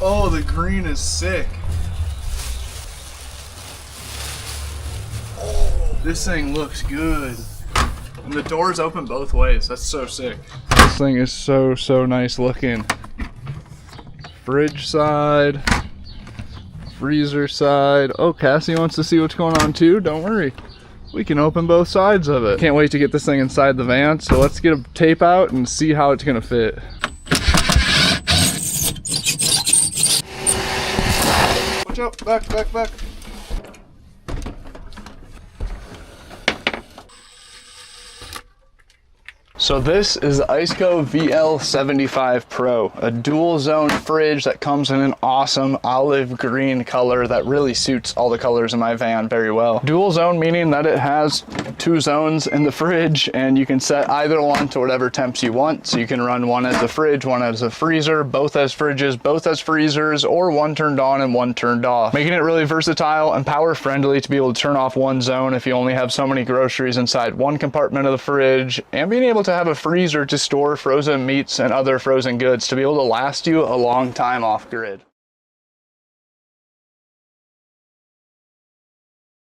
Oh, the green is sick. Oh, this thing looks good. And the doors open both ways. That's so sick. This thing is so nice looking. Fridge side, freezer side. Oh, Cassie wants to see what's going on too. Don't worry. We can open both sides of it. Can't wait to get this thing inside the van. So let's get a tape out and see how it's gonna fit. Watch out, back. So this is the ICECO VL75PRO, a dual zone fridge that comes in an awesome olive green color that really suits all the colors in my van very well. Dual zone meaning that it has 2 zones in the fridge and you can set either one to whatever temps you want. So you can run one as a fridge, one as a freezer, both as fridges, both as freezers, or one turned on and one turned off. Making it really versatile and power friendly to be able to turn off one zone if you only have so many groceries inside one compartment of the fridge, and being able to have a freezer to store frozen meats and other frozen goods to be able to last you a long time off grid.